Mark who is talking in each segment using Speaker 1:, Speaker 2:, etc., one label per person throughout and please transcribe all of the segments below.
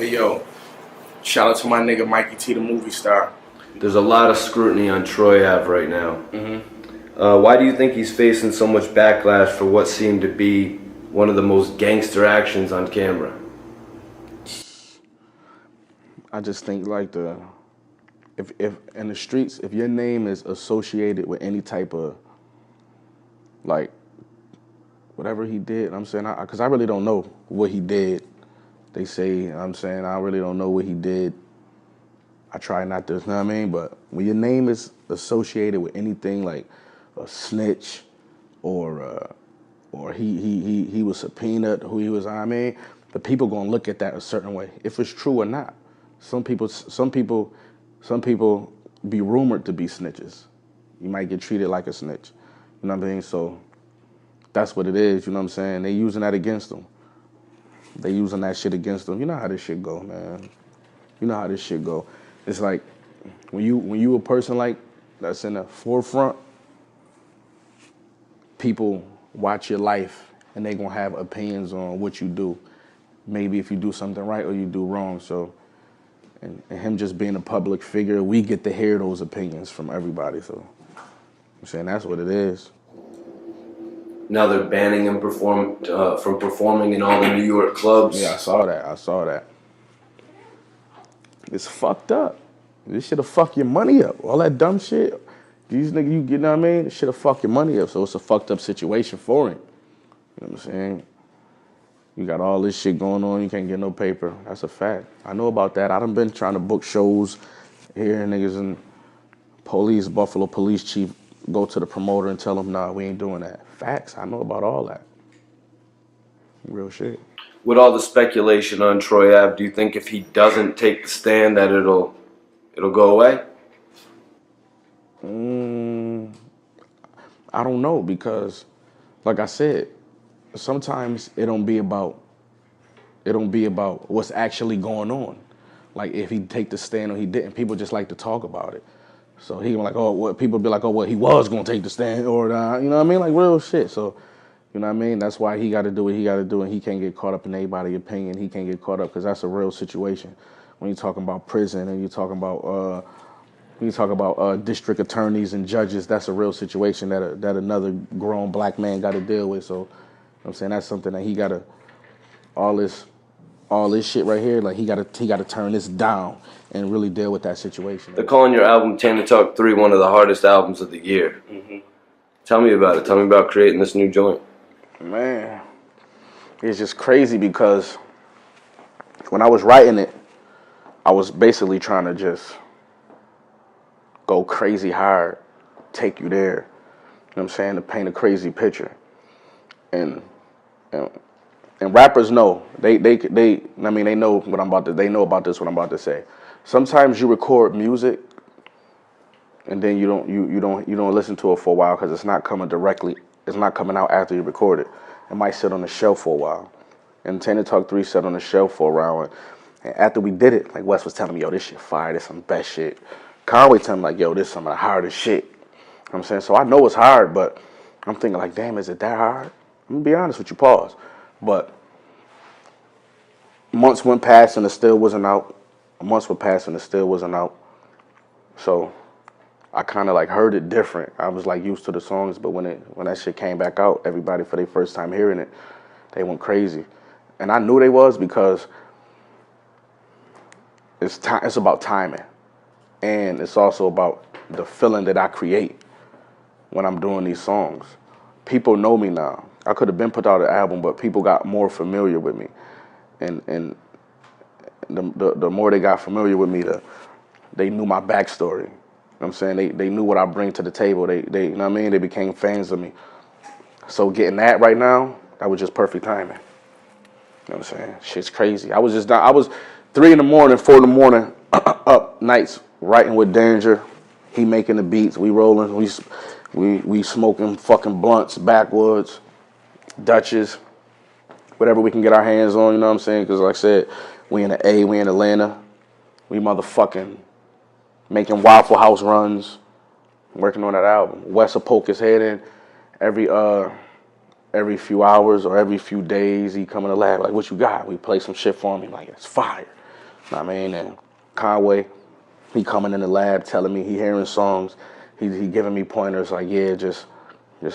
Speaker 1: Hey yo, shout out to my nigga Mikey T, the movie star.
Speaker 2: There's a lot of scrutiny on Troy Ave right now. Why do you think he's facing so much backlash for what seemed to be one of the most gangster actions on camera?
Speaker 3: I just think like if in the streets, if your name is associated with any type of like whatever he did, I'm saying, because I really don't know what he did. They say, I'm saying, I really don't know what he did. I try not to, you know what I mean? But when your name is associated with anything like a snitch or he was subpoenaed, who he was, I mean, the people gonna look at that a certain way, if it's true or not. Some people be rumored to be snitches. You might get treated like a snitch. You know what I mean? So that's what it is, you know what I'm saying? They using that against them. They using that shit against them. You know how this shit go, man. You know how this shit go. It's like when you a person like that's in the forefront, people watch your life and they gonna have opinions on what you do. Maybe if you do something right or you do wrong. So, and him just being a public figure, we get to hear those opinions from everybody. So, I'm saying that's what it is.
Speaker 2: Now they're banning him from performing in all the New York clubs.
Speaker 3: Yeah, I saw that. It's fucked up. This shit'll fuck your money up. All that dumb shit. These niggas, you know what I mean? This shit'll fuck your money up. So it's a fucked up situation for him. You know what I'm saying? You got all this shit going on. You can't get no paper. That's a fact. I know about that. I done been trying to book shows here. Niggas and Buffalo police chief go to the promoter and tell him, nah, we ain't doing that. Facts. I know about all that. Real shit.
Speaker 2: With all the speculation on Troy Ave, do you think if he doesn't take the stand that it'll go away?
Speaker 3: I don't know, because like I said, sometimes it don't be about what's actually going on. Like if he take the stand or he didn't, people just like to talk about it. So he like, oh, what people be like, oh, well, he was gonna take the stand, or you know what I mean, like real shit. So you know what I mean. That's why he got to do what he got to do, and he can't get caught up in anybody's opinion. He can't get caught up because that's a real situation. When you're talking about prison and you're talking about district attorneys and judges, that's a real situation that another grown black man got to deal with. So I'm saying that's something that he got to all this shit right here. Like he got to turn this down and really deal with that situation.
Speaker 2: They're calling your album Tana Talk 3 one of the hardest albums of the year. Tell me about it. Tell me about creating this new joint.
Speaker 3: Man, it's just crazy because when I was writing it, I was basically trying to just go crazy hard, take you there. You know what I'm saying? To paint a crazy picture. And rappers know. They know what I'm about to, they know about this, what I'm about to say. Sometimes you record music and then you don't listen to it for a while because it's not coming out after you record it. It might sit on the shelf for a while. And Tana Talk 3 sat on the shelf for a while. And after we did it, like Wes was telling me, yo, this shit fire, this some best shit. Conway telling me like, yo, this some of the hardest shit. You know what I'm saying? So I know it's hard, but I'm thinking like, damn, is it that hard? I'm gonna be honest with you, pause. But months went past and it still wasn't out. Months were passed and it still wasn't out. So I kind of like heard it different. I was like used to the songs, but when that shit came back out, everybody for their first time hearing it, they went crazy. And I knew they was because it's about timing. And it's also about the feeling that I create when I'm doing these songs. People know me now. I could have been put out an album, but people got more familiar with me. And the more they got familiar with me, they knew my backstory. You know what I'm saying? They knew what I bring to the table. They you know what I mean? They became fans of me. So getting that right now, that was just perfect timing. You know what I'm saying? Shit's crazy. I was 3 in the morning, 4 in the morning, up nights writing with Danger. He making the beats, we rolling, we smoking fucking blunts, backwoods, Dutches, whatever we can get our hands on, you know what I'm saying? Because like I said, we in the A, we in Atlanta, we motherfucking making Waffle House runs, working on that album. Wes will poke his head in every few hours or every few days. He come in the lab like, what you got? We play some shit for him. He like, it's fire. I mean, and Conway, he coming in the lab telling me he hearing songs. He giving me pointers like, yeah, just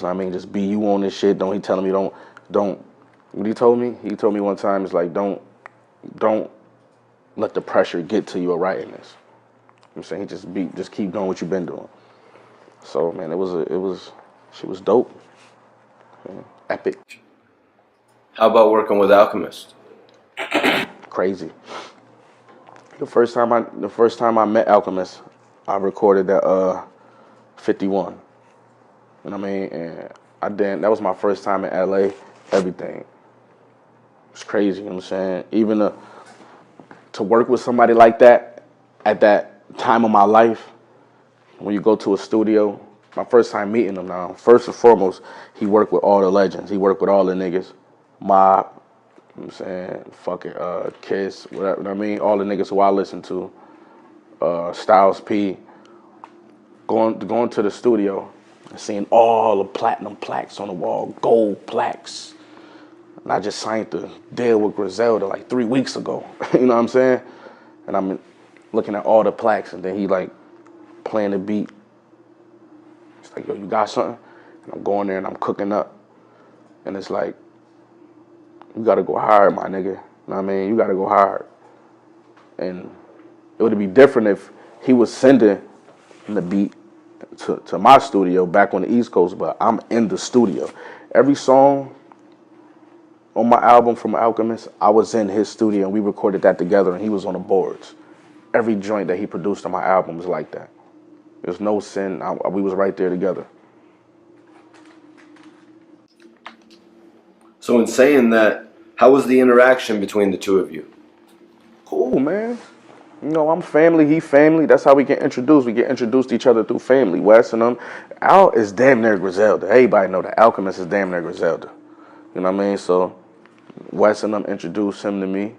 Speaker 3: I mean, just be you on this shit. He telling me don't. What he told me? He told me one time, it's like, don't let the pressure get to you of writing this. I'm saying, just keep doing what you've been doing. So man, she was dope. Yeah, epic.
Speaker 2: How about working with Alchemist?
Speaker 3: Crazy. The first time I met Alchemist, I recorded that 51. You know what I mean? And that was my first time in LA, everything. It's crazy, you know what I'm saying? Even to work with somebody like that at that time of my life, when you go to a studio, my first time meeting him now, first and foremost, he worked with all the legends. He worked with all the niggas. Mob, you know what I'm saying? Fucking Kiss, whatever, you know what I mean? All the niggas who I listen to. Styles P. Going to the studio and seeing all the platinum plaques on the wall, gold plaques. And I just signed the deal with Griselda like 3 weeks ago. You know what I'm saying? And I'm looking at all the plaques, and then he like playing the beat. It's like, yo, you got something? And I'm going there and I'm cooking up. And it's like, you gotta go hard, my nigga. You know what I mean? You gotta go hard. And it would be different if he was sending the beat to my studio back on the East Coast, but I'm in the studio. Every song on my album from Alchemist, I was in his studio and we recorded that together, and he was on the boards. Every joint that he produced on my album was like that. There's no sin. We was right there together.
Speaker 2: So in saying that, how was the interaction between the two of you?
Speaker 3: Cool, man. You know, I'm family, he family. That's how we get introduced. We get introduced to each other through family. Wes and them. Al is damn near Griselda. Everybody know that Alchemist is damn near Griselda. You know what I mean? So Wes and them introduced him to me,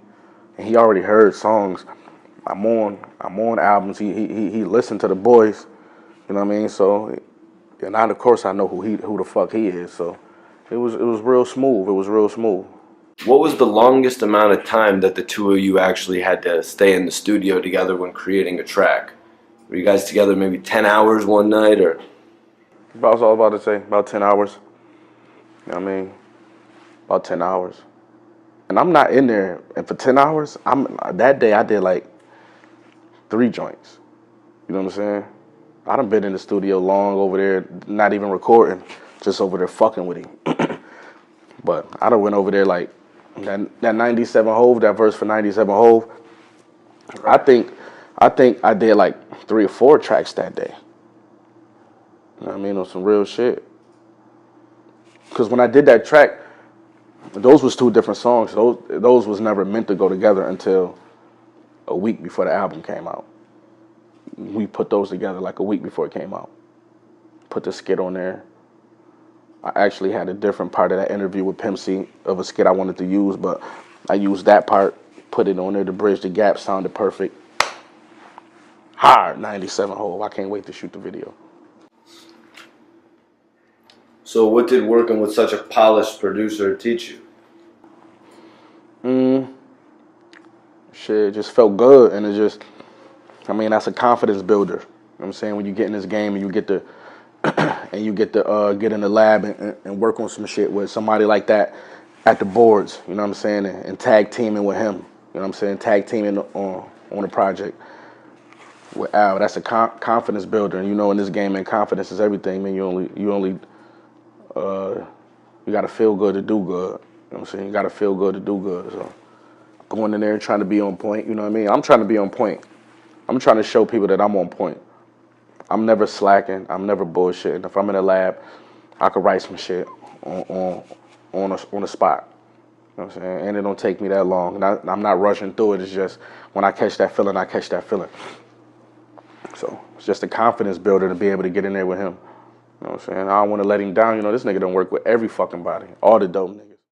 Speaker 3: and he already heard songs. I'm on albums. He listened to the boys. You know what I mean? So, and now of course I know who the fuck he is. So it was real smooth. It was real smooth.
Speaker 2: What was the longest amount of time that the two of you actually had to stay in the studio together when creating a track? Were you guys together maybe 10 hours one night, or?
Speaker 3: I was all about to say, about 10 hours. You know what I mean? About 10 hours. And I'm not in there, and for 10 hours, that day I did like 3 joints. You know what I'm saying? I done been in the studio long over there, not even recording, just over there fucking with him. But I done went over there like, that 97 Hove, that verse for 97 Hove, I think I did like 3 or 4 tracks that day. You know what I mean? On some real shit. Because when I did that track, those was 2 different songs. Those was never meant to go together until a week before the album came out. We put those together like a week before it came out. Put the skit on there. I actually had a different part of that interview with Pimp C of a skit I wanted to use, but I used that part, put it on there to bridge the gap, sounded perfect. Hard 97 Hole. I can't wait to shoot the video.
Speaker 2: So what did working with such a polished producer teach you?
Speaker 3: Shit, it just felt good, and that's a confidence builder. You know what I'm saying? When you get in this game and you get to get in the lab and work on some shit with somebody like that at the boards, you know what I'm saying, and tag teaming with him, you know what I'm saying, tag teaming on a project with Al. That's a confidence builder, and you know in this game, man, confidence is everything, man. You gotta feel good to do good. You know what I'm saying? You gotta feel good to do good. So going in there and trying to be on point, you know what I mean? I'm trying to be on point. I'm trying to show people that I'm on point. I'm never slacking. I'm never bullshitting. If I'm in a lab, I could write some shit on the spot. You know what I'm saying? And it don't take me that long. And I'm not rushing through it. It's just when I catch that feeling, I catch that feeling. So it's just a confidence builder to be able to get in there with him. You know what I'm saying? I don't want to let him down. You know, this nigga done work with every fucking body. All the dope niggas.